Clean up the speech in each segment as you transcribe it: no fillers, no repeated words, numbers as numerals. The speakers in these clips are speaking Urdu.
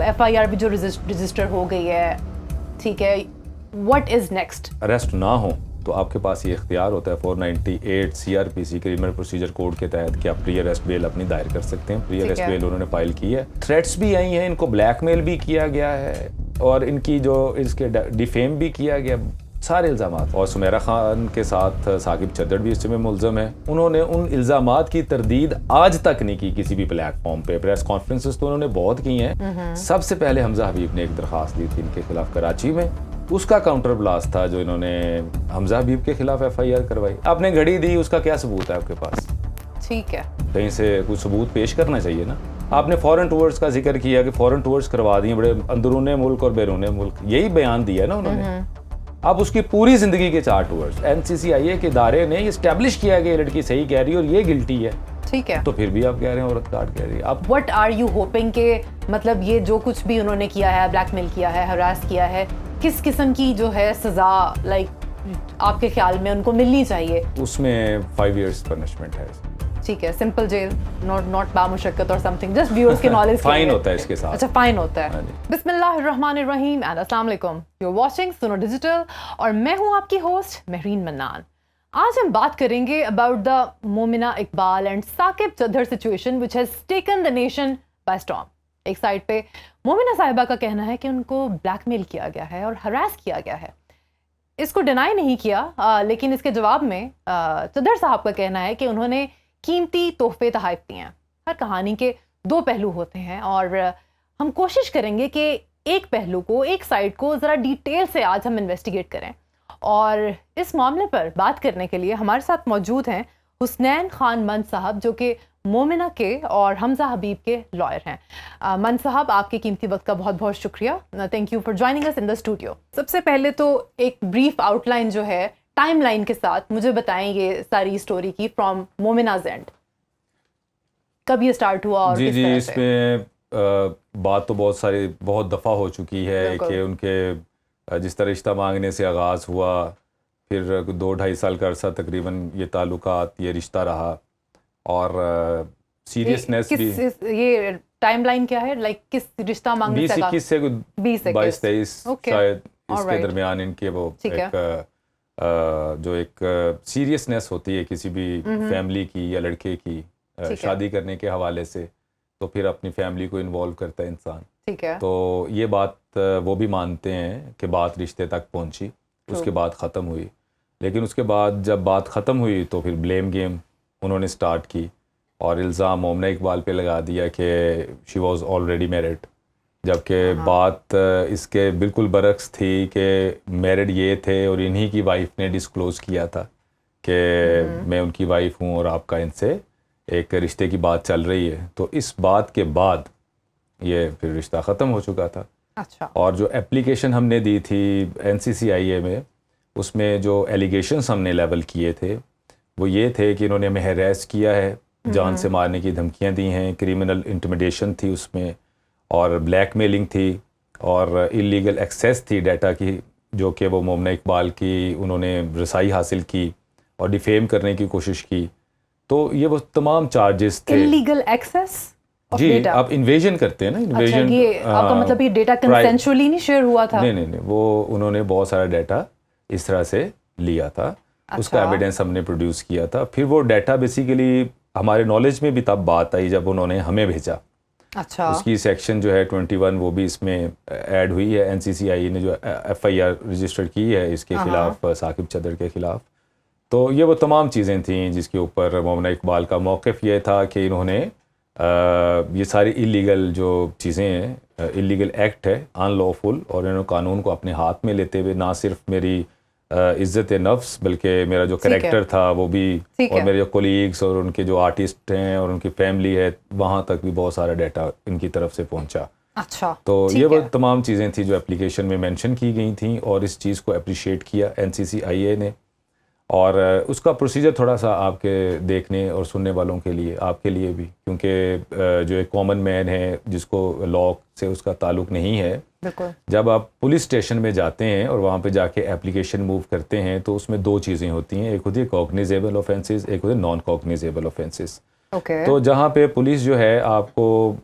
FIR بھی جو رجسٹر ہو گئی ہے, ٹھیک ہے, what is next؟ اریسٹ نہ ہو تو آپ کے پاس یہ اختیار ہوتا ہے 498 CRPC کرمنل پروسیجر کوڈ کے تحت کہ آپ پری اریسٹ بیل اپنی دائر کر سکتے ہیں. پری اریسٹ بیل انہوں نے فائل کی ہے. تھریٹس بھی آئی ہیں, ان کو بلیک میل بھی کیا گیا ہے, اور ان کی جو اس کے ڈیفیم بھی کیا گیا, سارے الزامات. اور سمیرہ خان کے ساتھ ثاقب چدر بھی اس میں ملزم ہے. انہوں نے ان الزامات کی تردید آج تک نہیں کی کسی بھی پلیٹ فارم پہ. پریس کانفرنسز تو انہوں نے بہت کی ہیں. سب سے پہلے حمزہ حبیب نے ایک درخواست دی تھی ان کے خلاف کراچی میں, اس کا کاؤنٹر بلاسٹ تھا جو انہوں نے حمزہ حبیب کے خلاف FIR کروائی. آپ نے گھڑی دی, اس کا کیا ثبوت ہے آپ کے پاس؟ ٹھیک ہے, کہیں سے کچھ ثبوت پیش کرنا چاہیے نا. آپ نے فورن ٹورز کا ذکر کیا کہ فورن ٹورز کروا دیے بڑے اندرون ملک اور بیرون ملک, یہی بیان دیا نا انہوں نے. اب اس کی پوری زندگی کے 4 ٹورز NCCIA کے ادارے نے اسٹیبلش کیا کہ یہ لڑکی صحیح کہہ رہی ہے اور یہ گلٹی ہے. ٹھیک ہے, تو پھر بھی آپ کہہ رہے ہیں عورت کاٹ کہہ رہی ہے. اب وٹ آر یو ہوپنگ کہ مطلب یہ جو کچھ بھی انہوں نے کیا ہے, بلیک میل کیا ہے, ہراس کیا ہے, کس قسم کی جو ہے سزا لائک آپ کے خیال میں ان کو ملنی چاہیے؟ اس میں 5 years پنشمنٹ ہے. ٹھیک ہے, سمپل جیل, ناٹ بامشقت اور سم تھنگ, جسٹ ویورز کے نالج. فائن ہوتا ہے اس کے ساتھ. اچھا, فائن ہوتا ہے. بسم اللہ الرحمن الرحیم اینڈ السلام علیکم. یو آر واچنگ سنو ڈیجیٹل اور میں ہوں آپ کی ہوسٹ مہرین منان. آج ہم بات کریں گے about the Momina Iqbal and Saqib چدھر situation which has taken the nation by storm. ایک سائڈ پہ مومنہ صاحبہ کا کہنا ہے کہ ان کو بلیک میل کیا گیا ہے اور ہراس کیا گیا ہے. اس کو ڈینائی نہیں کیا, لیکن اس کے جواب میں چدھر صاحب کا کہنا ہے کہ انہوں نے قیمتی تحفے تحائف دیے ہیں. ہر کہانی کے 2 پہلو ہوتے ہیں اور ہم کوشش کریں گے کہ ایک پہلو کو, ایک سائڈ کو ذرا ڈیٹیل سے آج ہم انویسٹیگیٹ کریں. اور اس معاملے پر بات کرنے کے لیے ہمارے ساتھ موجود ہیں حسنین خان مند صاحب, جو کہ مومنہ کے اور حمزہ حبیب کے لائر ہیں. مند صاحب, آپ کے قیمتی وقت کا بہت بہت شکریہ. تھینک یو فار جوائننگ اس ان دا اسٹوڈیو. سب سے پہلے تو ایک بریف آؤٹ لائن جو ہے ٹائم لائن کے ساتھ مجھے بتائیں یہ ساری اسٹوری کی فرام مومناز اینڈ, کب یہ اسٹارٹ ہوا اور جی اس میں بات تو بہت دفعہ ہو چکی ہے کہ ان کے جس طرح رشتہ مانگنے سے آغاز ہوا, پھر 2-2.5 سال کا عرصہ تقریباً یہ تعلقات, یہ رشتہ رہا, اور سیریسنیس بھی. یہ ٹائم لائن کیا ہے, لائک کس رشتہ مانگنے سے 20-21 سے 22-23 شاید اس کے درمیان ان کے وہ ایک جو ایک سیریسنیس ہوتی ہے کسی بھی فیملی کی یا لڑکے کی شادی کرنے کے حوالے سے, تو پھر اپنی فیملی کو انوالو کرتا ہے انسان. تو یہ بات وہ بھی مانتے ہیں کہ بات رشتے تک پہنچی, اس کے بعد ختم ہوئی. لیکن اس کے بعد جب بات ختم ہوئی تو پھر بلیم گیم انہوں نے سٹارٹ کی اور الزام مومنہ اقبال پہ لگا دیا کہ شی واز آلریڈی میرڈ, جبکہ بات اس کے بالکل برعکس تھی کہ میرڈ یہ تھے اور انہی کی وائف نے ڈسکلوز کیا تھا کہ میں ان کی وائف ہوں اور آپ کا ان سے ایک رشتے کی بات چل رہی ہے. تو اس بات کے بعد یہ پھر رشتہ ختم ہو چکا تھا. اچھا. اور جو اپلیکیشن ہم نے دی تھی NCCIA میں, اس میں جو ایلیگیشنس ہم نے لیول کیے تھے وہ یہ تھے کہ انہوں نے ہمیں ہیریس کیا ہے, جان سے مارنے کی دھمکیاں دی ہیں, کرمنل انٹیمیڈیشن تھی اس میں, اور بلیک میلنگ تھی, اور اللیگل ایکسیس تھی ڈیٹا کی, جو کہ وہ مومنہ اقبال کی انہوں نے رسائی حاصل کی اور ڈیفیم کرنے کی کوشش کی. تو یہ وہ تمام چارجز تھے. اللیگل ایکسیس, جی آپ انویژن کرتے ہیں نا, انویژن. یہ آپ کا مطلب یہ ڈیٹا کنسینشولی نہیں شیئر ہوا تھا؟ نہیں, وہ انہوں نے بہت سارا ڈیٹا اس طرح سے لیا تھا. اس کا ایویڈنس ہم نے پروڈیوس کیا تھا. پھر وہ ڈیٹا بیسیکلی ہمارے نالج میں بھی تب بات آئی جب انہوں نے ہمیں بھیجا. اچھا. اس کی سیکشن جو ہے 21 وہ بھی اس میں ایڈ ہوئی ہے. NCCIA نے جو FIR رجسٹر کی ہے اس کے خلاف, ثاقب چدر کے خلاف. تو یہ وہ تمام چیزیں تھیں جس کے اوپر مومنہ اقبال کا موقف یہ تھا کہ انہوں نے یہ ساری اللیگل جو چیزیں ہیں, اللیگل ایکٹ ہے, ان لافل, اور انہوں نے قانون کو اپنے ہاتھ میں لیتے ہوئے نہ صرف میری عزت نفس بلکہ میرا جو کریکٹر تھا وہ بھی, اور میرے جو کولیگس اور ان کے جو آرٹسٹ ہیں اور ان کی فیملی ہے, وہاں تک بھی بہت سارا ڈیٹا ان کی طرف سے پہنچا. اچھا. تو یہ وہ تمام چیزیں تھیں جو اپلیکیشن میں مینشن کی گئی تھیں, اور اس چیز کو اپریشیٹ کیا NCCIA نے. اور اس کا پروسیجر تھوڑا سا آپ کے دیکھنے اور سننے والوں کے لیے, آپ کے لیے بھی, کیونکہ جو ایک کامن مین ہے جس کو لاء سے اس کا تعلق نہیں ہے, جب آپ پولیس اسٹیشن میں جاتے ہیں اور وہاں پہ جا کے اپلیکیشن موو کرتے ہیں تو اس میں 2 چیزیں ہوتی ہیں. ایک ہوتی ہے کوگنیزیبل آفینسز, ایک ہوتی ہے نان کوگنیزیبل آفینسز. تو جہاں پہ پولیس جو ہے آپ کو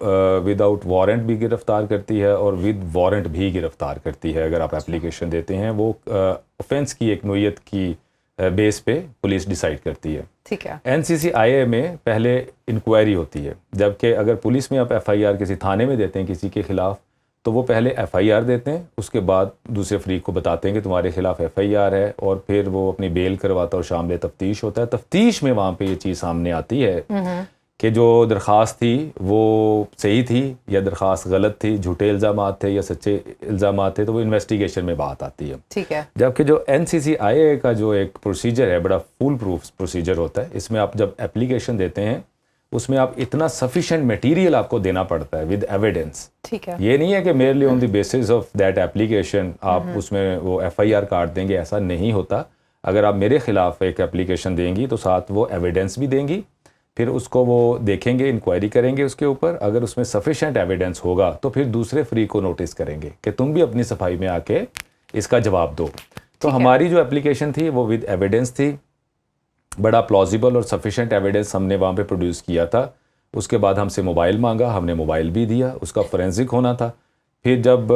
ود آؤٹ وارنٹ بھی گرفتار کرتی ہے اور ود وارنٹ بھی گرفتار کرتی ہے اگر آپ اپلیکیشن دیتے ہیں. وہ اوفینس کی ایک نوعیت کی بیس پہ پولیس ڈیسائیڈ کرتی ہے. ٹھیک ہے. NCCIA میں پہلے انکوائری ہوتی ہے, جبکہ اگر پولیس میں آپ FIR کسی تھانے میں دیتے ہیں کسی کے خلاف تو وہ پہلے FIR دیتے ہیں, اس کے بعد دوسرے فریق کو بتاتے ہیں کہ تمہارے خلاف FIR ہے, اور پھر وہ اپنی بیل کرواتا ہے اور شامل تفتیش ہوتا ہے. تفتیش میں وہاں پہ یہ چیز سامنے آتی ہے کہ جو درخواست تھی وہ صحیح تھی یا درخواست غلط تھی, جھوٹے الزامات تھے یا سچے الزامات تھے, تو وہ انویسٹیگیشن میں بات آتی ہے. ٹھیک ہے. جبکہ جو NCCIA کا جو ایک پروسیجر ہے بڑا فول پروف پروسیجر ہوتا ہے. اس میں آپ جب اپلیکیشن دیتے ہیں اس میں آپ اتنا سفیشینٹ میٹیریل آپ کو دینا پڑتا ہے ود ایویڈنس. ٹھیک ہے. یہ نہیں ہے کہ میرلی آن the basis of that application آپ اس میں وہ FIR کاٹ دیں گے, ایسا نہیں ہوتا. اگر آپ میرے خلاف ایک اپلیکیشن دیں گی تو ساتھ وہ ایویڈنس بھی دیں گی, پھر اس کو وہ دیکھیں گے, انکوائری کریں گے اس کے اوپر. اگر اس میں سفیشینٹ ایویڈنس ہوگا تو پھر دوسرے فریق کو نوٹس کریں گے کہ تم بھی اپنی صفائی میں آ کے اس کا جواب دو. تو ہماری جو اپلیکیشن تھی وہ ود ایویڈنس تھی, بڑا پلازیبل اور سفیشینٹ ایویڈنس ہم نے وہاں پہ پروڈیوس کیا تھا. اس کے بعد ہم سے موبائل مانگا, ہم نے موبائل بھی دیا, اس کا فورینسک ہونا تھا. پھر جب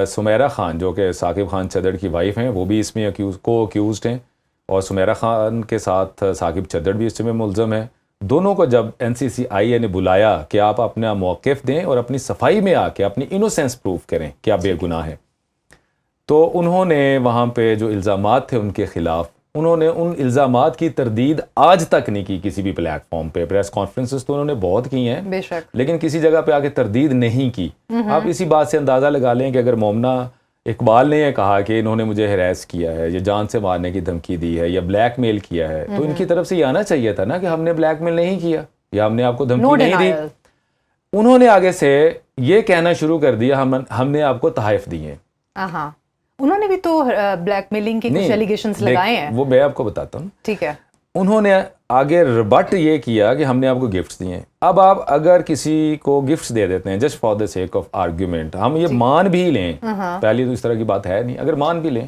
سمیرہ خان جو کہ ثاقب خان چدڑ کی وائف ہیں وہ بھی اس میں کو اکیوزڈ ہیں, اور سمیرہ خان کے ساتھ ثاقب چدڑ بھی اس میں ملزم ہے. دونوں کو جب NCCIA نے بلایا کہ آپ اپنا موقف دیں اور اپنی صفائی میں آ کے اپنی انوسینس پروف کریں کہ آپ بے گناہ ہیں, تو انہوں نے وہاں پہ جو الزامات تھے ان کے خلاف, انہوں نے ان الزامات کی تردید آج تک نہیں کی کسی بھی پلیٹ فارم پہ. پریس کانفرنسز تو انہوں نے بہت کی ہیں بے شک, لیکن کسی جگہ پہ آ کے تردید نہیں کی. آپ اسی بات سے اندازہ لگا لیں کہ اگر مومنہ اقبال نے یہ کہا کہ انہوں نے مجھے ہراس کیا ہے, یہ جان سے مارنے کی دھمکی دی ہے یا بلیک میل کیا ہے, تو ان کی طرف سے یہ آنا چاہیے تھا نا کہ ہم نے بلیک میل نہیں کیا یا ہم نے آپ کو دھمکی نہیں دی. انہوں نے آگے سے یہ کہنا شروع کر دیا ہم نے آپ کو تحائف دیے. انہوں نے بھی تو بلیک میلنگ کے کچھ ایلیگیشنز لگائے ہیں, وہ میں آپ کو بتاتا ہوں. ٹھیک ہے. انہوں نے آگے ربٹ یہ کیا کہ ہم نے آپ کو گفٹس دیے ہیں. اب آپ اگر کسی کو گفٹس دے دیتے ہیں just for the sake of argument, ہم یہ مان بھی لیں, پہلی تو اس طرح کی بات ہے نہیں, اگر مان بھی لیں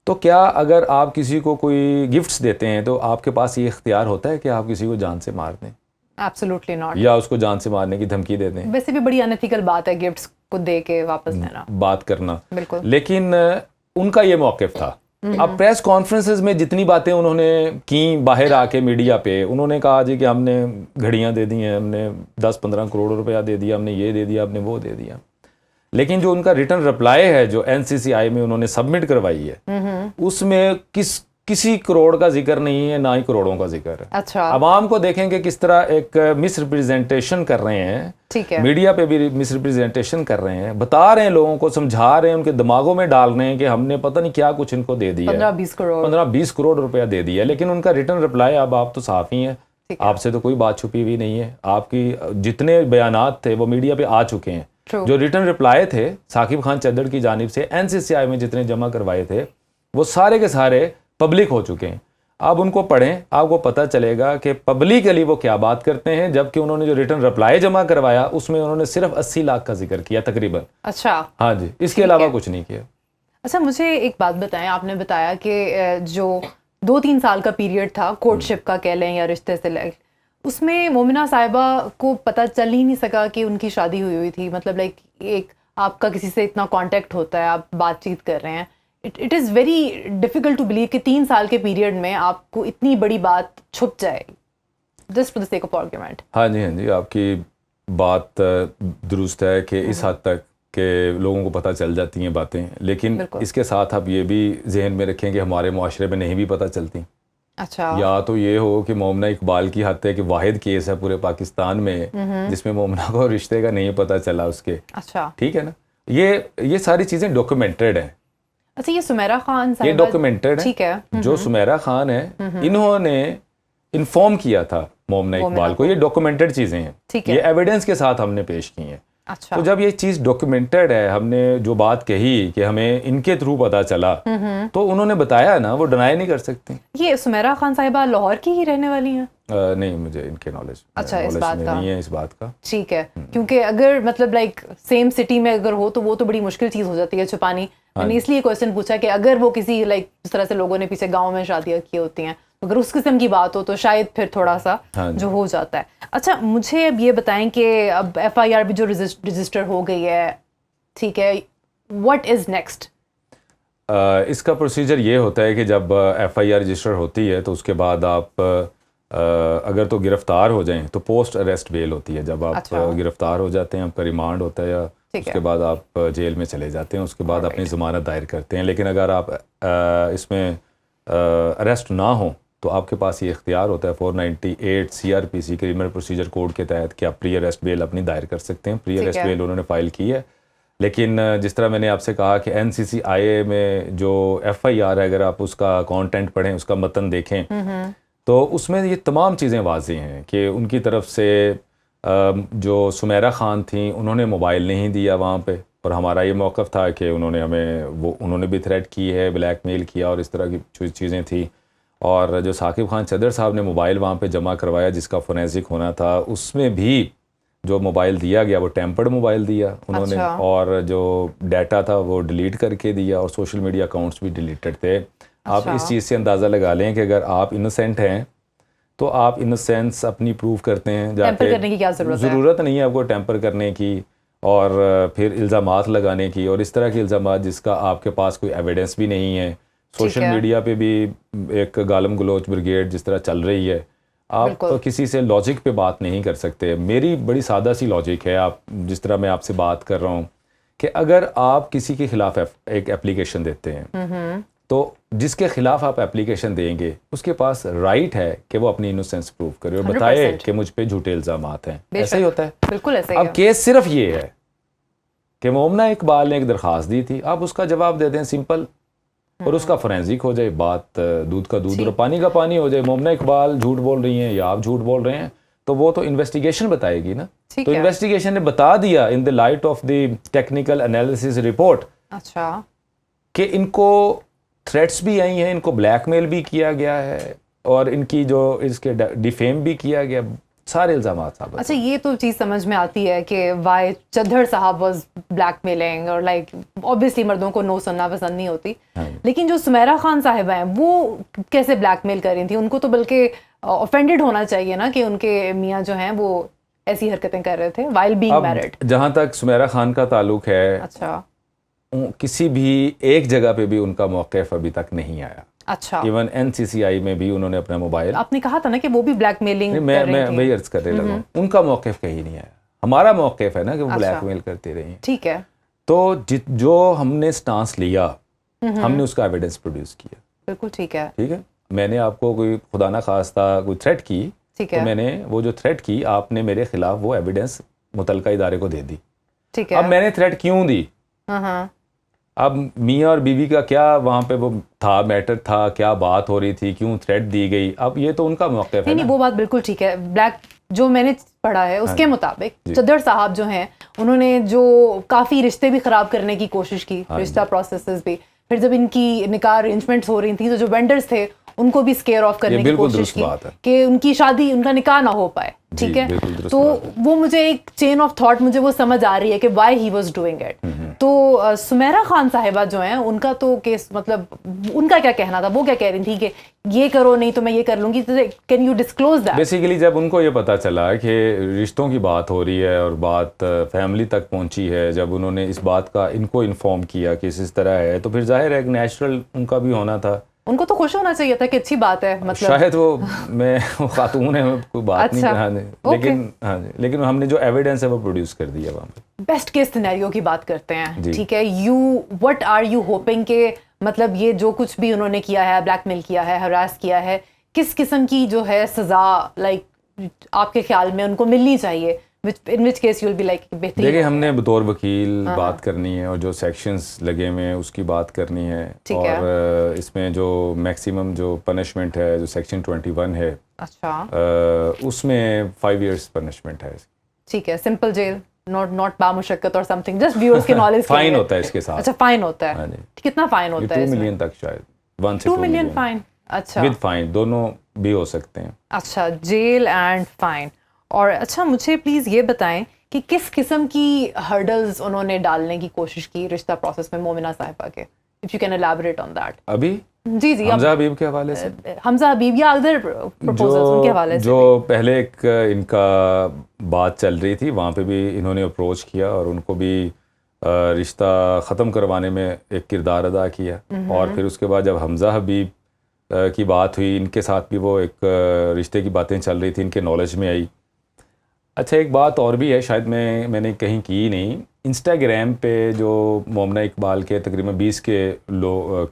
تو کیا اگر آپ کسی کو کوئی گفٹس دیتے ہیں تو آپ کے پاس یہ اختیار ہوتا ہے کہ آپ کسی کو جان سے مار دیں؟ Absolutely not. یا اس کو جان سے مارنے کی دھمکی دے دیں. ویسے بھی بڑی انیتھیکل بات ہے گفٹس کو دے کے واپس لینا, بات کرنا. بالکل. لیکن ان کا یہ موقف تھا. اب پریس کانفرنسز میں جتنی باتیں انہوں نے کی باہر آ کے میڈیا پہ, انہوں نے کہا جی کہ ہم نے گھڑیاں دے دی ہیں, ہم نے 10-15 کروڑ روپیہ دے دیا, ہم نے یہ دے دیا, ہم نے وہ دے دیا. لیکن جو ان کا ریٹرن رپلائی ہے جو NCCI میں انہوں نے سبمٹ کروائی ہے, اس میں کسی کروڑ کا ذکر نہیں ہے, نہ ہی کروڑوں کا ذکر ہے. اچھا. عوام کو دیکھیں کہ کس طرح ایک مس ریپرزینٹیشن کر رہے ہیں, میڈیا پہ بھی مس ریپرزینٹیشن کر رہے ہیں, بتا رہے ہیں لوگوں کو, سمجھا رہے ہیں, ان کے دماغوں میں ڈال رہے ہیں کہ ہم نے پتہ نہیں کیا کچھ ان کو دے دیا, 15-20 کروڑ روپیہ دے دیا. لیکن ان کا ریٹرن رپلائی, اب آپ تو صحافی ہیں, آپ سے تو کوئی بات چھپی ہوئی نہیں ہے, آپ کی جتنے بیانات تھے وہ میڈیا پہ آ چکے ہیں. جو ریٹرن رپلائی تھے ثاقب خان چدڑ کی جانب سے NCCI میں جتنے جمع کروائے تھے وہ سارے کے سارے پبلک ہو چکے ہیں. آپ ان کو پڑھیں, آپ کو پتہ چلے گا کہ پبلکلی وہ کیا بات کرتے ہیں, جبکہ انہوں نے جو ریٹرن رپلائی جمع کروایا اس میں انہوں نے صرف 80 لاکھ کا ذکر کیا تقریباً. اچھا. ہاں جی, اس کے علاوہ کچھ نہیں کیا. اچھا, مجھے ایک بات بتائیں, آپ نے بتایا کہ جو 2-3 سال کا پیریڈ تھا کورٹ شپ کا کہہ لیں یا رشتے سے لے, اس میں مومنہ صاحبہ کو پتہ چل ہی نہیں سکا کہ ان کی شادی ہوئی تھی. مطلب لائک ایک آپ کا کسی سے اتنا کانٹیکٹ ہوتا ہے, آپ بات چیت کر رہے ہیں, it is very difficult to believe کہ 3 سال کے پیریڈ میں آپ کو اتنی بڑی بات چھپ جائے just for the sake of argument. ہاں جی, آپ کی بات درست ہے کہ اس حد تک کہ لوگوں کو پتہ چل جاتی ہیں باتیں, لیکن اس کے ساتھ آپ یہ بھی ذہن میں رکھیں کہ ہمارے معاشرے میں نہیں بھی پتہ چلتی. اچھا. یا تو یہ ہو کہ مومنہ اقبال کی حد تک کہ واحد کیس ہے پورے پاکستان میں جس میں مومنہ کو رشتے کا نہیں پتہ چلا اس کے. اچھا. ٹھیک ہے نا, یہ ساری چیزیں ڈاکومنٹڈ ہیں. اچھا, یہ سمیرہ خان یہ ڈاکومنٹڈ ہے. ٹھیک ہے. جو سمیرہ خان ہے انہوں نے انفارم کیا تھا مومنہ اقبال کو, یہ ڈاکومنٹڈ چیزیں ہیں, یہ ایویڈنس کے ساتھ ہم نے پیش کی ہیں. اچھا. تو جب یہ چیز ڈاکومنٹڈ ہے, ہم نے جو بات کہی کہ ہمیں ان کے تھرو پتہ چلا, تو انہوں نے بتایا نا, وہ ڈینائی نہیں کر سکتے. یہ سمیرہ خان صاحبہ لاہور کی ہی رہنے والی ہیں؟ نہیں, مجھے ان کے نالج اچھا اس بات کا نہیں ہے, اس بات کا. ٹھیک ہے, کیونکہ اگر مطلب لائک سیم سٹی میں اگر ہو تو وہ تو بڑی مشکل چیز ہو جاتی ہے چھپانی. میں نے اس لیے کویشچن پوچھا کہ اگر وہ کسی لائک جس طرح سے لوگوں نے پیچھے گاؤں میں شادیاں کی ہوتی ہیں اگر اس قسم کی بات ہو تو شاید پھر تھوڑا سا جو ہو جاتا ہے. اچھا مجھے اب یہ بتائیں کہ اب FIR بھی جو رجسٹر ہو گئی ہے, ٹھیک ہے, واٹ از نیکسٹ؟ اس کا پروسیجر یہ ہوتا ہے کہ جب FIR رجسٹر ہوتی ہے تو اس کے بعد آپ اگر تو گرفتار ہو جائیں تو پوسٹ اریسٹ بیل ہوتی ہے. جب آپ گرفتار ہو جاتے ہیں, آپ کا ریمانڈ ہوتا ہے, یا اس کے بعد آپ جیل میں چلے جاتے ہیں, اس کے بعد اپنی ضمانت دائر کرتے ہیں. لیکن اگر آپ اس میں اریسٹ نہ ہوں تو آپ کے پاس یہ اختیار ہوتا ہے 498 CRPC کرمنل پروسیجر کوڈ کے تحت کہ آپ پری اریسٹ بیل اپنی دائر کر سکتے ہیں. پری اریسٹ بیل انہوں نے فائل کی ہے, لیکن جس طرح میں نے آپ سے کہا کہ NCCIA میں جو FIR ہے, اگر آپ اس کا کانٹینٹ پڑھیں, اس کا متن دیکھیں, تو اس میں یہ تمام چیزیں واضح ہیں کہ ان کی طرف سے جو سمیرہ خان تھیں انہوں نے موبائل نہیں دیا وہاں پہ, اور ہمارا یہ موقف تھا کہ انہوں نے بھی تھریٹ کی ہے, بلیک میل کیا اور اس طرح کی چیزیں تھیں. اور جو ثاقب خان چدر صاحب نے موبائل وہاں پہ جمع کروایا جس کا فورینسک ہونا تھا, اس میں بھی جو موبائل دیا گیا وہ ٹیمپرڈ موبائل دیا انہوں نے, اور جو ڈیٹا تھا وہ ڈیلیٹ کر کے دیا, اور سوشل میڈیا اکاؤنٹس بھی ڈیلیٹڈ تھے. آپ اس چیز سے اندازہ لگا لیں کہ اگر آپ انوسینٹ ہیں تو آپ انوسینس اپنی پروف کرتے ہیں, جا کے ضرورت نہیں ہے آپ کو ٹیمپر کرنے کی اور پھر الزامات لگانے کی, اور اس طرح کے الزامات جس کا آپ کے پاس کوئی ایویڈنس بھی نہیں ہے. سوشل میڈیا پہ بھی ایک گالم گلوچ بریگیڈ جس طرح چل رہی ہے, آپ کسی سے لاجک پہ بات نہیں کر سکتے. میری بڑی سادہ سی لاجک ہے, آپ جس طرح میں آپ سے بات کر رہا ہوں, کہ اگر آپ کسی کے خلاف ایک اپلیکیشن دیتے ہیں تو جس کے خلاف آپ اپلیکیشن دیں گے اس کے پاس رائٹ ہے کہ وہ اپنی انوسینس پروف کرے اور بتائے کہ مجھ پہ جھوٹے الزامات ہیں. ایسا ہی ہوتا ہے, بالکل ایسا ہی. اب کیس صرف یہ ہے کہ مومنہ اقبال نے ایک درخواست دی تھی, آپ اس کا جواب دے دیں سمپل, اور اس کا فورینسک ہو جائے, بات دودھ کا دودھ اور پانی کا پانی ہو جائے. مومنہ اقبال جھوٹ بول رہی ہیں یا آپ جھوٹ بول رہے ہیں تو وہ تو انویسٹیگیشن بتائے گی نا. تو انویسٹیگیشن نے بتا دیا in the light of the technical analysis report کہ ان کو تھریٹس بھی آئی ہیں, ان کو بلیک میل بھی کیا گیا ہے, اور ان کی جو اس کے ڈیفیم بھی کیا گیا, سارے الزامات صاحب. اچھا یہ تو چیز سمجھ میں آتی ہے کہ وائی چدھر صاحب واز بلیک میلنگ, اور لائک اوبیسلی مردوں کو نو سننا پسند نہیں ہوتی, لیکن جو سمیرہ خان صاحبہ ہیں وہ کیسے بلیک میل کر رہی تھیں؟ ان کو تو بلکہ اوفینڈڈ ہونا چاہیے نا کہ ان کے میاں جو ہیں وہ ایسی حرکتیں کر رہے تھے وائل بینگ میرڈ. جہاں تک سمیرہ خان کا تعلق ہے, اچھا کسی بھی ایک جگہ پہ بھی ان کا موقف ابھی تک نہیں آیا. اچھا ایون NCCI میں بھی انہوں نے اپنا موبائل, آپ نے کہا تھا نا کہ وہ بھی بلیک میلنگ, میں وہی عرض کرنے لگا, ان کا موقف کہیں نہیں آیا. ہمارا موقف ہے نا کہ وہ بلیک میل کرتے رہے ہیں. ٹھیک ہے, تو جو ہم نے سٹانس لیا ہم نے اس کا ایویڈنس پروڈیوس کیا. بالکل ٹھیک ہے, ٹھیک ہے. میں نے آپ کو کوئی خدا نہ خواستہ کوئی تھریٹ کی, تو میں نے وہ جو تھریٹ کی آپ نے میرے خلاف وہ ایویڈنس متعلقہ ادارے کو دے دی. ٹھیک ہے. اب میں نے تھریٹ کیوں دی, اب میاں اور بیوی کا کیا وہاں پہ وہ تھا, میٹر تھا, کیا بات ہو رہی تھی, کیوں تھریٹ دی گئی, اب یہ تو ان کا موقف ہے. نہیں وہ بات بالکل ٹھیک ہے. بلیک جو میں نے پڑھا ہے اس کے مطابق چدر صاحب جو ہیں انہوں نے جو کافی رشتے بھی خراب کرنے کی کوشش کی, رشتہ پروسیسز بھی. پھر جب ان کی نکاح ارینجمنٹس ہو رہی تھیں تو جو وینڈرز تھے ان کو بھی اسکیئر آف کرنے کی کوشش کی کہ ان کی شادی, ان کا نکاح نہ ہو پائے. ٹھیک ہے, تو وہ مجھے ایک چین آف تھاٹ مجھے وہ سمجھ آ رہی ہے کہ why he was doing it. تو سمیرہ خان صاحبہ جو ہیں ان کا تو کیس, مطلب ان کا کیا کہنا تھا, وہ کیا کہہ رہی تھی کہ یہ کرو نہیں تو میں یہ کر لوں گی, can you disclose that? Basically جب ان کو یہ پتا چلا کہ رشتوں کی بات ہو رہی ہے اور بات فیملی تک پہنچی ہے, جب انہوں نے اس بات کا ان کو انفارم کیا کہ اس طرح ہے, تو پھر ظاہر ہے ایک نیچرل ان کا بھی ہونا تھا. ان کو تو خوش ہونا چاہیے تھا کہ اچھی بات ہے, مطلب شاید وہ میں خاتون ہے کوئی بات نہیں کہا, لیکن ہاں جی, لیکن ہم نے جو ایویڈنس ہے وہ پروڈیوس کر دیا وہاں پہ. بیسٹ کیس سینیریو کی بات کرتے ہیں. ٹھیک ہے, وٹ آر یو ہوپنگ کہ مطلب یہ جو کچھ بھی انہوں نے کیا ہے, بلیک میل کیا ہے, ہراس کیا ہے, کس قسم کی جو ہے سزا لائک آپ کے خیال میں ان کو ملنی چاہیے, in which case you'll be like بہترین. دیکھیں ہم نے بطور وکیل بات کرنی ہے اور جو سیکشنز لگے ہوئے ہیں اس کی بات کرنی ہے, اور اس میں جو میکسیمم جو پنشمنٹ ہے جو سیکشن 21 ہے, اچھا اس میں 5 years پنشمنٹ ہے. ٹھیک ہے, سمپل جیل, ناٹ بامشقت اور سم تھنگ, جسٹ ویورز کے نالج. فائن ہوتا ہے اس کے ساتھ. اچھا فائن ہوتا ہے, کتنا فائن ہوتا ہے؟ 2 million تک شاید, 1 سے 2 million فائن. اچھا ود فائن دونوں بھی ہو سکتے ہیں. اچھا, جیل اینڈ فائن. اور اچھا مجھے پلیز یہ بتائیں کہ کس قسم کی ہرڈلز انہوں نے ڈالنے کی کوشش کی رشتہ پروسیس میں مومنہ صاحبہ کے, if you can elaborate on that. ابھی جی جی حمزہ حبیب کے حوالے سے، حمزہ حبیب یا ادر پروپوزلز ان کے حوالے سے جو پہلے ایک ان کا بات چل رہی تھی وہاں پہ بھی انہوں نے اپروچ کیا اور ان کو بھی رشتہ ختم کروانے میں ایک کردار ادا کیا. اور پھر اس کے بعد جب حمزہ حبیب کی بات ہوئی ان کے ساتھ بھی وہ ایک رشتے کی باتیں چل رہی تھیں، ان کے نالج میں آئی. اچھا ایک بات اور بھی ہے، شاید میں نے کہیں کی نہیں، انسٹاگرام پہ جو مومنہ اقبال کے تقریباً 20 کے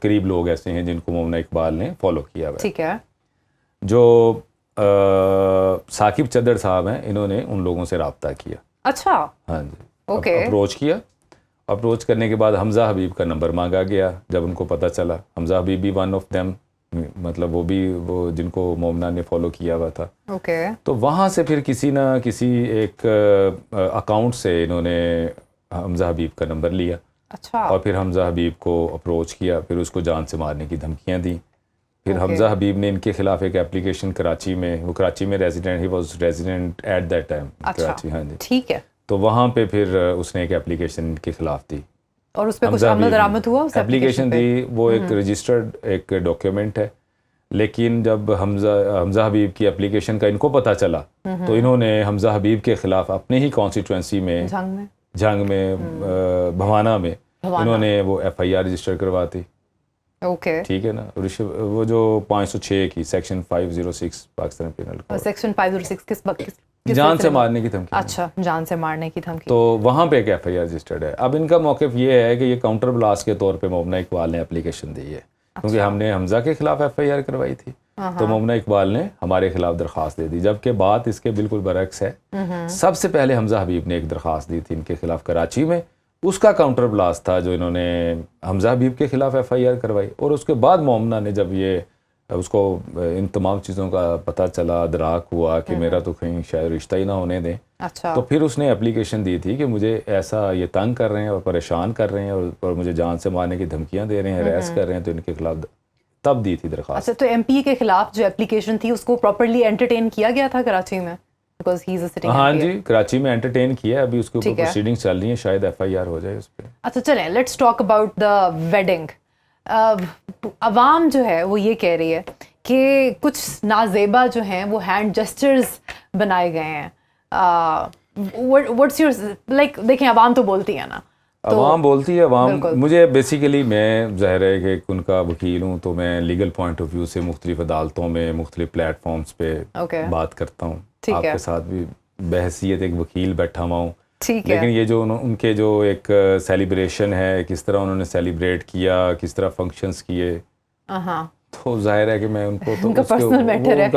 قریب لوگ ایسے ہیں جن کو مومنہ اقبال نے فالو کیا ہوا ہے. ٹھیک ہے. جو ثاقب چدر صاحب ہیں انہوں نے ان لوگوں سے رابطہ کیا. اچھا. ہاں جی. اپروچ کیا. اپروچ کرنے کے بعد حمزہ حبیب کا نمبر مانگا گیا. جب ان کو پتہ چلا، حمزہ حبیب بھی ون آف دیم، مطلب وہ جن کو مومنہ نے فالو کیا ہوا تھا. تو وہاں سے پھر کسی نہ کسی ایک اکاؤنٹ سے انہوں نے حمزہ حبیب کا نمبر لیا. اچھا. اور پھر حمزہ حبیب کو اپروچ کیا، پھر اس کو جان سے مارنے کی دھمکیاں دیں. پھر حمزہ حبیب نے ان کے خلاف ایک اپلیکیشن کراچی میں، وہ کراچی میں ہی was resident at that time Karachi. ہاں جی. ٹھیک ہے. تو وہاں پہ پھر اس نے ایک اپلیکیشن ان کے خلاف دی اور اس پہ کچھ عمل درآمد ہوا. اس اپلیکیشن دی، وہ ایک رجسٹرڈ ایک ڈاکیومنٹ ہے. لیکن جب حمزہ حبیب کی اپلیکیشن کا ان کو پتہ چلا تو انہوں نے حمزہ حبیب کے خلاف اپنے ہی کانسٹیٹوئنسی میں جھنگ میں بھوانہ میں انہوں نے وہ ایف آئی آر رجسٹر کرواتی. ٹھیک ہے نا. وہ جو 506 کی section 506 Pakistan penal code, section 506 کس جان سے مارنے کی دھمکی. اچھا، جان سے مارنے کی دھمکی. تو وہاں پہ ایک ایف آئی آر رجسٹرڈ ہے. اب ان کا موقف یہ ہے کہ یہ کاؤنٹر بلاس کے طور پہ مومنہ اقبال نے اپلیکیشن دی ہے، کیونکہ ہم نے حمزہ کے خلاف ایف آئی آر کروائی تھی تو مومنہ اقبال نے ہمارے خلاف درخواست دے دی. جبکہ بات اس کے بالکل برعکس ہے. سب سے پہلے حمزہ حبیب نے ایک درخواست دی تھی ان کے خلاف کراچی میں، اس کا کاؤنٹر بلاس تھا جو انہوں نے حمزہ حبیب کے خلاف ایف آئی آر کروائی. اور اس کے بعد مومنہ نے جب یہ اس کو ان تمام چیزوں کا پتہ چلا، ادراک ہوا کہ میرا تو کہیں شاید رشتہ ہی نہ ہونے دیں، تو پھر اس نے اپلیکیشن دی تھی کہ مجھے ایسا یہ تنگ کر رہے ہیں اور پریشان کر رہے ہیں اور مجھے جان سے مارنے کی دھمکیاں دے رہے ہیں، ہراس کر رہے ہیں، تو ان کے خلاف تب دی تھی درخواست. اچھا، تو ایم پی کے خلاف جو اپلیکیشن تھی اس کو پراپرلی انٹرٹین کیا گیا تھا کراچی میں؟ ہاں جی، کراچی میں انٹرٹین کیا. ابھی اس کے اوپر پروسیڈنگ چل رہی ہیں، شاید ایف آئی آر ہو جائے اس پہ. اچھا چلیں، let's talk about the wedding. عوام جو ہے وہ یہ کہہ رہی ہے کہ کچھ نازیبا جو ہیں وہ ہینڈ جسچرز بنائے گئے ہیں. واٹس یور لائک، دیکھیں عوام تو بولتی ہے نا، عوام بولتی ہے. عوام مجھے بیسیکلی، میں ظاہر ہے کہ ان کا وکیل ہوں تو میں لیگل پوائنٹ آف ویو سے مختلف عدالتوں میں مختلف پلیٹ فارمز پہ بات کرتا ہوں. آپ کے ساتھ بھی بحیثیت ایک وکیل بیٹھا ہوا ہوں. لیکن یہ جو ان کے جو ایک سیلیبریشن ہے، کس طرح انہوں نے سیلیبریٹ کیا، کس طرح فنکشنز کیے، تو ظاہر ہے کہ میں ان کو تو ان کا پرسنل میٹر ہے.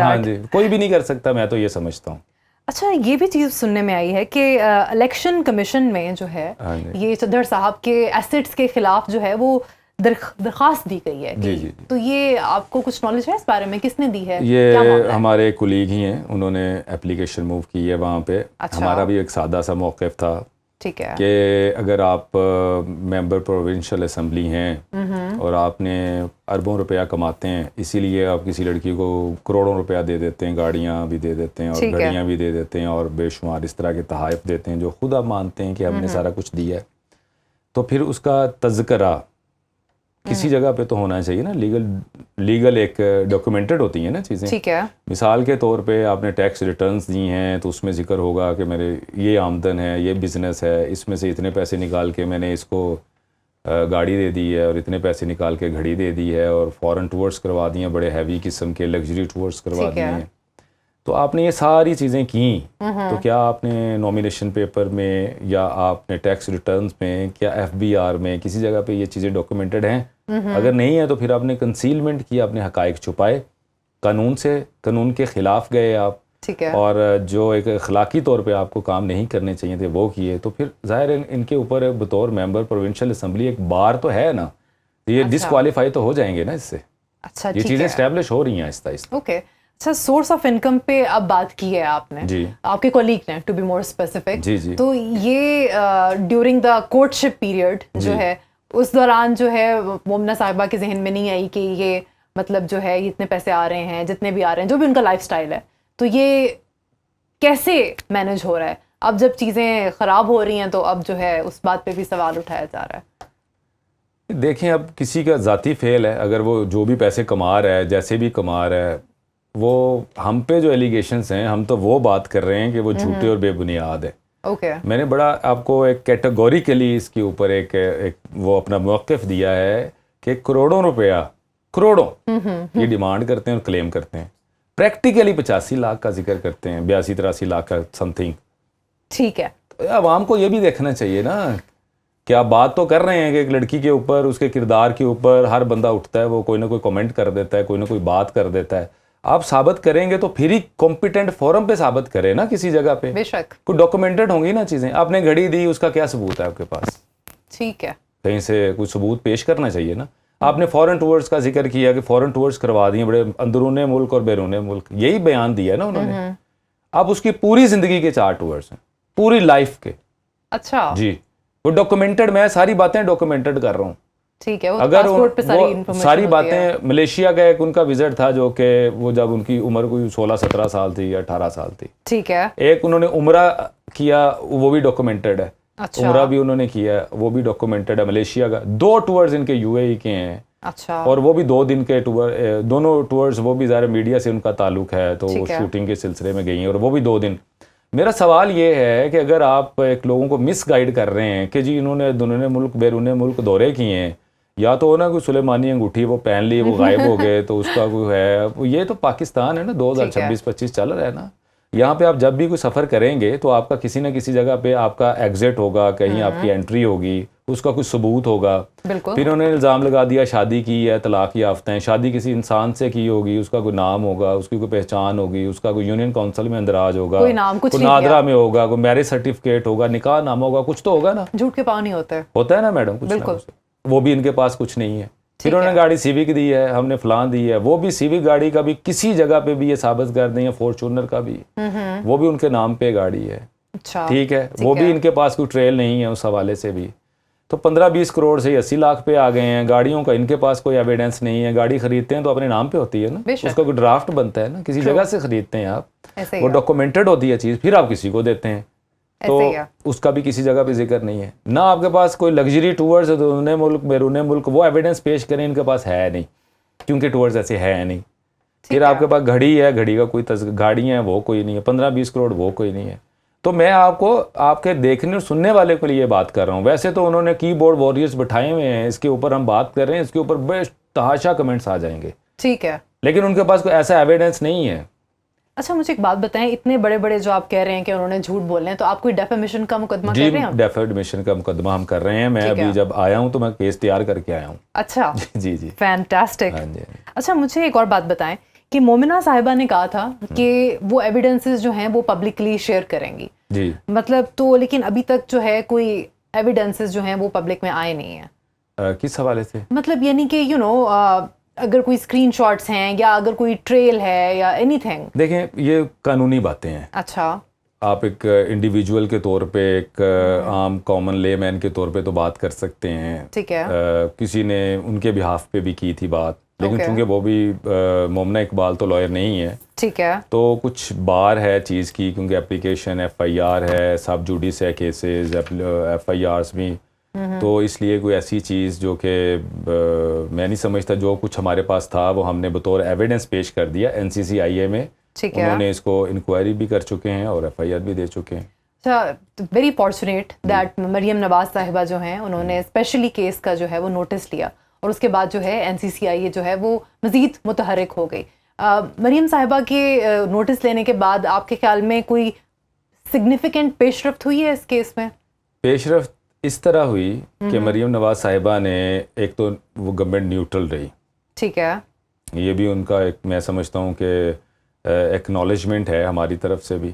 ہاں جی، کوئی بھی نہیں کر سکتا، میں تو یہ سمجھتا ہوں. اچھا، یہ بھی چیز سننے میں آئی ہے کہ الیکشن کمیشن میں جو ہے یہ چدر صاحب کے ایسٹس کے خلاف جو ہے وہ درخواست دی گئی ہے. جی جی. تو یہ آپ کو کچھ نالج ہے اس بارے میں؟ کس نے دی ہے؟ یہ ہمارے کولیگ ہی ہیں، انہوں نے اپلیکیشن موو کی ہے وہاں پہ. ہمارا بھی ایک سادہ سا موقف تھا کہ اگر آپ ممبر پروونشل اسمبلی ہیں اور آپ نے اربوں روپیہ کماتے ہیں، اسی لیے آپ کسی لڑکی کو کروڑوں روپیہ دے دیتے ہیں، گاڑیاں بھی دے دیتے ہیں اور گھڑیاں بھی دے دیتے ہیں اور بے شمار اس طرح کے تحائف دیتے ہیں جو خود آپ مانتے ہیں کہ ہم نے سارا کچھ دیا ہے، تو پھر اس کا تذکرہ کسی جگہ پہ تو ہونا چاہیے نا. لیگل ایک ڈاکیومنٹڈ ہوتی ہیں نا چیزیں. ٹھیک ہے. مثال کے طور پہ آپ نے ٹیکس ریٹرنز دی ہیں تو اس میں ذکر ہوگا کہ میرے یہ آمدن ہے، یہ بزنس ہے، اس میں سے اتنے پیسے نکال کے میں نے اس کو گاڑی دے دی ہے اور اتنے پیسے نکال کے گھڑی دے دی ہے اور فورن ٹورس کروا دی ہیں، بڑے ہیوی قسم کے لگژری ٹورس کروا دیے ہیں. تو آپ نے یہ ساری چیزیں کیں تو کیا آپ نے نومینیشن پیپر میں یا آپ نے ٹیکس ریٹرنز میں، کیا ایف بی آر میں کسی جگہ پہ یہ چیزیں ڈاکیومنٹڈ ہیں؟ اگر نہیں ہے تو پھر آپ نے کنسیلمنٹ کی، آپ نے حقائق چھپائے، قانون کے خلاف گئے آپ، اور جو ایک اخلاقی طور پہ آپ کو کام نہیں کرنے چاہیے تھے وہ کیے، تو پھر ظاہر ہے ان کے اوپر بطور ممبر پروونشل اسمبلی ایک بار تو ہے نا، یہ ڈسکوالیفائی تو ہو جائیں گے نا اس سے. اچھا، یہ چیزیں اسٹیبلش ہو رہی ہیں آہستہ آہستہ. اوکے. اچھا، سورس آف انکم پہ اب بات کی ہے آپ نے، جی، آپ کے کولیگ نے، ٹو بی مور اسپیسیفک. جی جی. تو یہ during the court ship period جو ہے اس دوران جو ہے مومنہ صاحبہ کے ذہن میں نہیں آئی کہ یہ مطلب جو ہے اتنے پیسے آ رہے ہیں، جتنے بھی آ رہے ہیں، جو بھی ان کا لائف سٹائل ہے، تو یہ کیسے مینج ہو رہا ہے؟ اب جب چیزیں خراب ہو رہی ہیں تو اب جو ہے اس بات پہ بھی سوال اٹھایا جا رہا ہے. دیکھیں اب کسی کا ذاتی فیل ہے, اگر وہ جو بھی پیسے کما رہا ہے جیسے بھی کما رہا ہے, وہ ہم پہ جو ایلیگیشنس ہیں ہم تو وہ بات کر رہے ہیں کہ وہ جھوٹے اور بے بنیاد ہے. میں نے بڑا آپ کو ایک کیٹیگوریکلی اس کے اوپر ایک وہ اپنا موقف دیا ہے کہ کروڑوں روپیہ یہ ڈیمانڈ کرتے ہیں اور کلیم کرتے ہیں, پریکٹیکلی 85 لاکھ کا ذکر کرتے ہیں, 82-83 لاکھ کا سم تھنگ. ٹھیک ہے, عوام کو یہ بھی دیکھنا چاہیے نا کہ آپ بات تو کر رہے ہیں کہ ایک لڑکی کے اوپر, اس کے کردار کے اوپر ہر بندہ اٹھتا ہے, وہ کوئی نہ کوئی کمنٹ کر دیتا ہے, کوئی نہ کوئی بات کر دیتا ہے. آپ ثابت کریں گے تو پھر ہی کمپیٹنٹ فورم پہ ثابت کریں نا, کسی جگہ پہ بے شک کوئی ڈاکومنٹڈ ہوں گی نا چیزیں. آپ نے گھڑی دی, اس کا کیا ثبوت ہے آپ کے پاس؟ ٹھیک ہے, کہیں سے کوئی ثبوت پیش کرنا چاہیے نا. آپ نے فورن ٹورز کا ذکر کیا کہ فورن ٹورز کروا دیے بڑے اندرون ملک اور بیرون ملک, یہی بیان دیا نا انہوں نے. اب اس کی پوری زندگی کے 4 ٹورز ہیں, پوری لائف کے. اچھا جی, وہ ڈاکومنٹڈ, میں ساری باتیں ڈاکومنٹڈ کر رہا ہوں. ٹھیک ہے, اگر ساری باتیں, ملیشیا کا ایک ان کا وزٹ تھا جو کہ وہ جب ان کی عمر کوئی 16-17 سال تھی یا 18 سال تھی. ٹھیک ہے, ایک انہوں نے عمرہ کیا, وہ بھی ڈاکومنٹڈ ہے. عمرہ بھی انہوں نے کیا, وہ بھی ڈاکومنٹڈ ہے. ملیشیا کا 2 ٹورز ان کے UAE کے ہیں. اچھا, اور وہ بھی 2 دن کے ٹور, دونوں ٹورز وہ بھی ظاہر میڈیا سے ان کا تعلق ہے تو وہ شوٹنگ کے سلسلے میں گئی ہیں, اور وہ بھی 2 دن. میرا سوال یہ ہے کہ اگر آپ ایک لوگوں کو مس گائیڈ کر رہے ہیں کہ جی انہوں نے دونوں ملک بیرون ملک دورے کیے ہیں, یا تو نا کوئی سلیمانی انگوٹھی وہ پہن لی, وہ غائب ہو گئے تو اس کا کوئی ہے, یہ تو پاکستان ہے نا, 2026-25 چل رہا ہے نا. یہاں پہ آپ جب بھی کوئی سفر کریں گے تو آپ کا کسی نہ کسی جگہ پہ آپ کا ایگزٹ ہوگا, کہیں آپ کی انٹری ہوگی, اس کا کوئی ثبوت ہوگا. پھر انہوں نے الزام لگا دیا شادی کی ہے, طلاق یافتہ ہیں, شادی کسی انسان سے کی ہوگی, اس کا کوئی نام ہوگا, اس کی کوئی پہچان ہوگی, اس کا کوئی یونین کونسل میں اندراج ہوگا, کوئی نادرا میں ہوگا, کوئی میرج سرٹیفکیٹ ہوگا, نکاح نامہ ہوگا, کچھ تو ہوگا نا. جھوٹ کے پاؤں نہیں ہوتا ہے نا میڈم, کچھ وہ بھی ان کے پاس کچھ نہیں ہے. پھر انہوں نے گاڑی سیوک دی ہے, ہم نے فلان دی ہے, وہ بھی سیوک گاڑی کا بھی کسی جگہ پہ بھی یہ ثابت کر دیں, فارچونر کا بھی وہ بھی ان کے نام پہ گاڑی ہے. ٹھیک ہے, وہ بھی ان کے پاس کوئی ٹریل نہیں ہے اس حوالے سے بھی. تو 15-20 کروڑ سے 80 لاکھ پہ آ گئے ہیں. گاڑیوں کا ان کے پاس کوئی ایویڈنس نہیں ہے. گاڑی خریدتے ہیں تو اپنے نام پہ ہوتی ہے نا, اس کا کوئی ڈرافٹ بنتا ہے نا, کسی جگہ سے خریدتے ہیں آپ, وہ ڈاکومنٹڈ ہوتی ہے چیز, پھر آپ کسی کو دیتے ہیں. تو اس کا بھی کسی جگہ پہ ذکر نہیں ہے. نہ آپ کے پاس کوئی لگژری ٹورز دونوں ملک بیرون ملک وہ ایویڈنس پیش کریں, ان کے پاس ہے نہیں, کیونکہ ٹورز ایسے ہے نہیں. پھر آپ کے پاس گھڑی ہے, گھڑی کا کوئی گاڑیاں ہیں وہ کوئی نہیں ہے, 15-20 کروڑ وہ کوئی نہیں ہے. تو میں آپ کو آپ کے دیکھنے اور سننے والے کے لیے یہ بات کر رہا ہوں. ویسے تو انہوں نے کی بورڈ وارریئرز بٹھائے ہوئے ہیں, اس کے اوپر ہم بات کر رہے ہیں, اس کے اوپر بے تحاشا کمنٹس آ جائیں گے. ٹھیک ہے, لیکن ان کے پاس کوئی ایسا ایویڈنس نہیں ہے. اچھا مجھے ایک بات بتائیں, اتنے بڑے بڑے جو آپ کہہ رہے ہیں کہ انہوں نے جھوٹ بولے ہیں, تو آپ کوئی ڈیفیمیشن کا مقدمہ کر رہے ہیں؟ ڈیفیمیشن کا مقدمہ ہم کر رہے ہیں. میں ابھی جب آیا ہوں تو میں کیس تیار کر کے آیا ہوں. اچھا جی, فینٹاسٹک. اچھا مجھے ایک اور بات بتائیں کہ مومنہ صاحبہ نے کہا تھا کہ وہ ایویڈنسز جو ہیں وہ پبلکلی شیئر کریں گی. جی, مطلب تو لیکن ابھی تک جو ہے کوئی ایویڈنسز جو ہیں وہ پبلک میں آئے نہیں ہیں. کس حوالے سے؟ مطلب یعنی کہ اگر کوئی اسکرین شاٹس ہیں یا اگر کوئی ٹریل ہے یا اینی تھنگ. دیکھیں یہ قانونی باتیں ہیں. اچھا, آپ ایک انڈیویجول کے طور پہ, ایک عام کامن لے مین کے طور پہ تو بات کر سکتے ہیں. ٹھیک ہے, کسی نے ان کے بہاف پہ بھی کی تھی بات, لیکن چونکہ وہ بھی مومنہ اقبال تو لائر نہیں ہے. ٹھیک ہے, تو کچھ بار ہے چیز کی, کیونکہ اپلیکیشن FIR ہے, سب جوڈیس ہے کیسز, FIRs بھی, تو اس لیے کوئی ایسی چیز جو کہ میں نہیں سمجھتا, جو کچھ ہمارے پاس تھا وہ ہم نے بطور ایویڈنس پیش کر دیا NCCIA میں. انہوں نے اس کو انکوائری بھی کر چکے ہیں اور FIR بھی دے چکے ہیں. Very fortunate that Maryam Nawaz صاحبہ جو ہیں انہوں نے اسپیشلی کیس کا جو ہے وہ نوٹس لیا, اور اس کے بعد جو ہے NCCIA جو ہے وہ مزید متحرک ہو گئی. مریم صاحبہ کے نوٹس لینے کے بعد آپ کے خیال میں کوئی سگنیفیکنٹ پیش رفت ہوئی ہے اس کیس میں؟ پیش رفت اس طرح ہوئی کہ مریم نواز صاحبہ نے ایک تو وہ گورنمنٹ نیوٹرل رہی. ٹھیک ہے, یہ بھی ان کا ایک میں سمجھتا ہوں کہ ایکنالجمنٹ ہے ہماری طرف سے بھی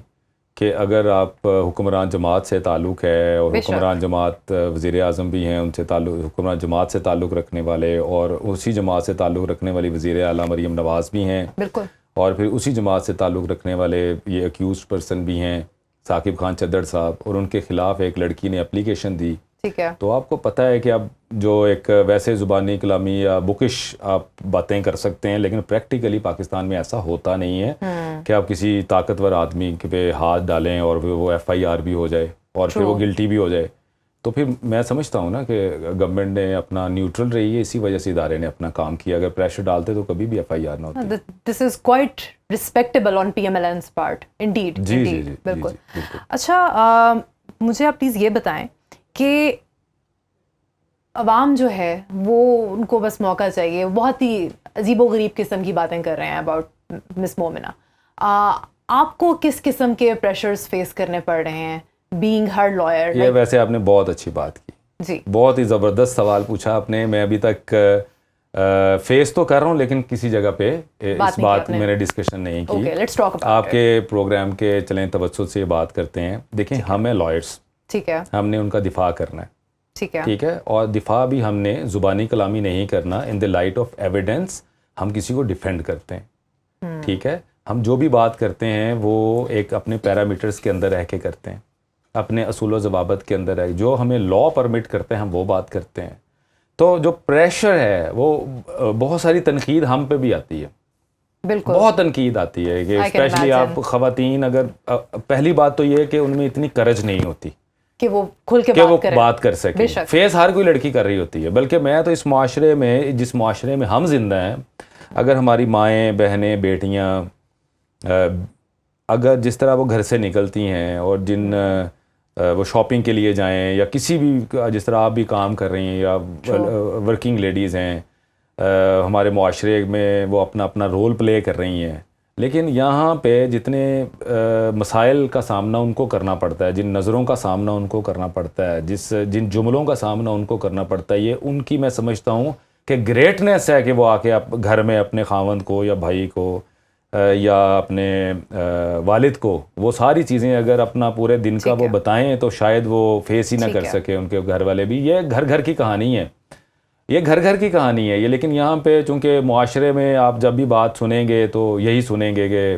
کہ اگر آپ حکمران جماعت سے تعلق ہے, اور حکمران جماعت وزیر اعظم بھی ہیں, ان سے تعلق حکمران جماعت سے تعلق رکھنے والے, اور اسی جماعت سے تعلق رکھنے والی وزیر اعلیٰ مریم نواز بھی ہیں, بالکل, اور پھر اسی جماعت سے تعلق رکھنے والے یہ اکیوزڈ پرسن بھی ہیں ثاقب خان چدر صاحب, اور ان کے خلاف ایک لڑکی نے اپلیکیشن دی. ٹھیک ہے, تو آپ کو پتہ ہے کہ اب جو ایک ویسے زبانی کلامی یا بکش آپ باتیں کر سکتے ہیں, لیکن پریکٹیکلی پاکستان میں ایسا ہوتا نہیں ہے کہ آپ کسی طاقتور آدمی پہ ہاتھ ڈالیں اور وہ FIR بھی ہو جائے اور پھر وہ گلٹی بھی ہو جائے. تو پھر میں سمجھتا ہوں نا کہ گورنمنٹ نے اپنا نیوٹرل رہی ہے, اسی وجہ سے ادارے نے اپنا کام کیا. اگر پریشر ڈالتے تو کبھی بھی ایف آئی آر نہ ہوتی. This is quite respectable on P M L N's part. Indeed. جی بالکل. اچھا مجھے آپ پلیز یہ بتائیں کہ عوام جو ہے وہ ان کو بس موقع چاہیے, بہت ہی عجیب و غریب قسم کی باتیں کر رہے ہیں اباؤٹ مس مومنہ. آپ کو کس قسم کے پریشرز فیس کرنے پڑ رہے ہیں بینگ ہر لائر؟ یہ ویسے آپ نے بہت اچھی بات کی جی, بہت ہی زبردست سوال پوچھا آپ نے. میں ابھی تک فیس تو کر رہا ہوں لیکن کسی جگہ پہ اس بات میں نے ڈسکشن نہیں کی. آپ کے پروگرام کے چلیں توسط سے یہ بات کرتے ہیں. دیکھیں ہم ہیں لائرس, ٹھیک ہے, ہم نے ان کا دفاع کرنا ہے, ٹھیک ہے, اور دفاع بھی ہم نے زبانی کلامی نہیں کرنا. ان دا لائٹ آف ایویڈنس ہم کسی کو ڈیفینڈ کرتے ہیں. ٹھیک ہے, ہم جو بھی بات کرتے ہیں وہ ایک اپنے پیرامیٹرز کے اندر رہ کے کرتے ہیں, اپنے اصول و ضوابط کے اندر ہے. جو ہمیں لا پرمٹ کرتے ہیں ہم وہ بات کرتے ہیں. تو جو پریشر ہے وہ بہت ساری تنقید ہم پہ بھی آتی ہے, بالکل بہت تنقید آتی ہے کہ اسپیشلی آپ خواتین, اگر پہلی بات تو یہ ہے کہ ان میں اتنی کرج نہیں ہوتی کہ وہ کھل کے بات کر سکے. فیس ہر کوئی لڑکی کر رہی ہوتی ہے. بلکہ میں تو اس معاشرے میں, جس معاشرے میں ہم زندہ ہیں, اگر ہماری مائیں, بہنیں, بیٹیاں اگر جس طرح وہ گھر سے نکلتی ہیں اور جن وہ شاپنگ کے لیے جائیں یا کسی بھی, جس طرح آپ بھی کام کر رہی ہیں یا ورکنگ لیڈیز ہیں ہمارے معاشرے میں, وہ اپنا اپنا رول پلے کر رہی ہیں. لیکن یہاں پہ جتنے مسائل کا سامنا ان کو کرنا پڑتا ہے, جن نظروں کا سامنا ان کو کرنا پڑتا ہے, جن جملوں کا سامنا ان کو کرنا پڑتا ہے, یہ ان کی میں سمجھتا ہوں کہ گریٹنیس ہے کہ وہ آ کے گھر میں اپنے خاوند کو یا بھائی کو یا اپنے والد کو وہ ساری چیزیں اگر اپنا پورے دن کا وہ بتائیں تو شاید وہ فیس ہی نہ کر سکے ان کے گھر والے بھی. یہ گھر گھر کی کہانی ہے, یہ گھر گھر کی کہانی ہے یہ. لیکن یہاں پہ چونکہ معاشرے میں آپ جب بھی بات سنیں گے تو یہی سنیں گے کہ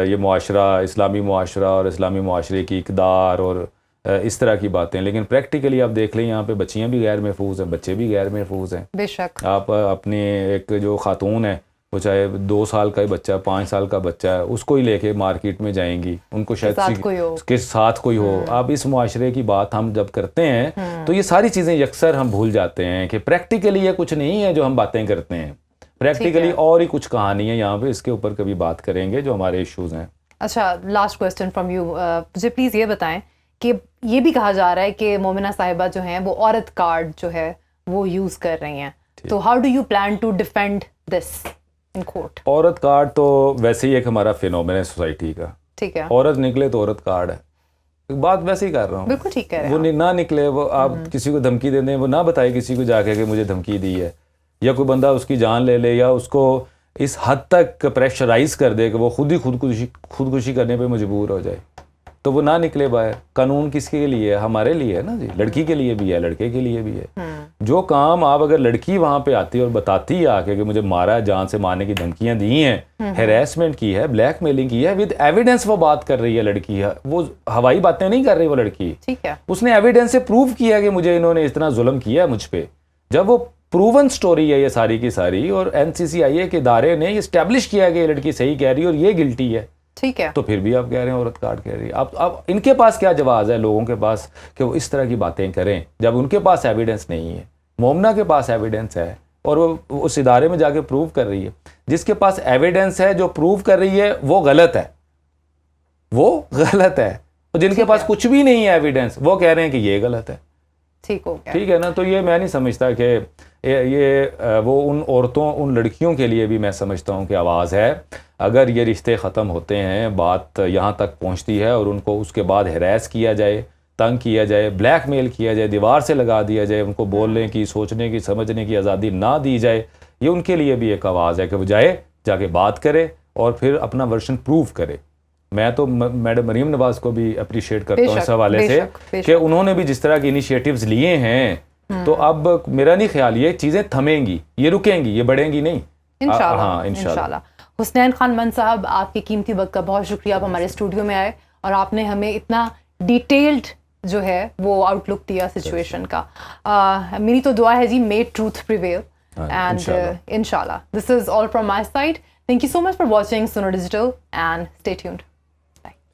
یہ معاشرہ اسلامی معاشرہ اور اسلامی معاشرے کی اقدار اور اس طرح کی باتیں. لیکن پریکٹیکلی آپ دیکھ لیں یہاں پہ بچیاں بھی غیر محفوظ ہیں, بچے بھی غیر محفوظ ہیں. بے شک آپ اپنی ایک جو خاتون ہے, وہ چاہے 2 سال کا ہی بچہ, 5 سال کا بچہ ہے, اس کو ہی لے کے مارکیٹ میں جائیں گی, ان کو شاید اس کے ساتھ کوئی ہو. آپ اس معاشرے کی بات ہم جب کرتے ہیں تو یہ ساری چیزیں یکسر ہم بھول جاتے ہیں کہ پریکٹیکلی یہ کچھ نہیں ہے جو ہم باتیں کرتے ہیں, پریکٹیکلی اور ہی کچھ کہانی ہے یہاں پہ. اس کے اوپر کبھی بات کریں گے جو ہمارے ایشوز ہیں. اچھا, لاسٹ کوسچن فرام یو, مجھے پلیز یہ بتائیں کہ یہ بھی کہا جا رہا ہے کہ مومنہ صاحبہ جو ہیں وہ عورت کارڈ جو ہے وہ یوز کر رہی ہیں, تو how do you plan to defend this in court? عورت کارڈ تو ویسے ہی ایک ہمارا فینومین ہے سوسائٹی کا. ٹھیک ہے, عورت نکلے تو عورت کارڈ ہے. بات ویسے ہی کر رہا ہوں, بالکل ٹھیک ہے. وہ نہ نکلے, وہ آپ کسی کو دھمکی دے دیں, وہ نہ بتائے کسی کو جا کے کہ مجھے دھمکی دی ہے, یا کوئی بندہ اس کی جان لے لے یا اس کو اس حد تک پریشرائز کر دے کہ وہ خود ہی خودکشی کرنے پہ مجبور ہو جائے, تو وہ نہ نکلے باہر. قانون کس کے لیے ہے؟ ہمارے لیے ہے نا جی, لڑکی کے لیے بھی ہے, لڑکے کے لیے بھی ہے. جو کام آپ اگر لڑکی وہاں پہ آتی ہے اور بتاتی ہے آ کے کہ مجھے مارا, جان سے مارنے کی دھمکیاں دی ہیں, ہیراسمنٹ کی ہے, بلیک میلنگ کی ہے, ود ایویڈنس وہ بات کر رہی ہے لڑکی, وہ ہوائی باتیں نہیں کر رہی وہ لڑکی. ٹھیک ہے, اس نے ایویڈنس سے پروو کیا کہ مجھے انہوں نے اتنا ظلم کیا ہے مجھ پہ. جب وہ پروون سٹوری ہے یہ ساری کی ساری, اور NCCI کے ادارے نے یہ اسٹیبلش کیا کہ یہ لڑکی صحیح کہہ رہی ہے اور یہ گلٹی ہے, ٹھیک ہے, تو پھر بھی آپ کہہ رہے ہیں عورت کارڈ کہہ رہی ہے. اب ان کے پاس کیا جواز ہے لوگوں کے پاس کہ وہ اس طرح کی باتیں کریں جب ان کے پاس ایویڈنس نہیں ہے؟ مومنہ کے پاس ایویڈنس ہے اور وہ اس ادارے میں جا کے پروو کر رہی ہے. جس کے پاس ایویڈنس ہے جو پروو کر رہی ہے وہ غلط ہے, وہ غلط ہے. اور جن کے پاس کچھ بھی نہیں ہے ایویڈنس وہ کہہ رہے ہیں کہ یہ غلط ہے. ٹھیک ہے نا. تو یہ میں نہیں سمجھتا کہ یہ وہ ان عورتوں, ان لڑکیوں کے لیے بھی میں سمجھتا ہوں کہ آواز ہے. اگر یہ رشتے ختم ہوتے ہیں, بات یہاں تک پہنچتی ہے اور ان کو اس کے بعد ہراس کیا جائے, تنگ کیا جائے, بلیک میل کیا جائے, دیوار سے لگا دیا جائے, ان کو بولنے کی, سوچنے کی, سمجھنے کی آزادی نہ دی جائے, یہ ان کے لیے بھی ایک آواز ہے کہ وہ جا کے بات کرے اور پھر اپنا ورژن پروو کرے. میں تو میڈم مریم نواز کو بھی اپریشیٹ کرتا ہوں اس حوالے سے کہ انہوں نے بھی جس طرح کے انیشیٹوز لیے ہیں, تو اب میرا نہیں خیال یہ چیزیں تھمیں گی, یہ رکیں گی, یہ بڑھیں گی نہیں. انشاءاللہ. حسنین خان من صاحب, آپ کے قیمتی وقت کا بہت شکریہ. آپ ہمارے اسٹوڈیو میں آئے اور آپ نے ہمیں اتنا ڈیٹیلڈ جو ہے وہ آؤٹ لک دیا سچویشن کا. میری تو دعا ہے جی, میڈ ٹروتھ پریویل, اینڈ انشاءاللہ. This is all from my side. Thank you so much for watching Suno Digital and stay tuned.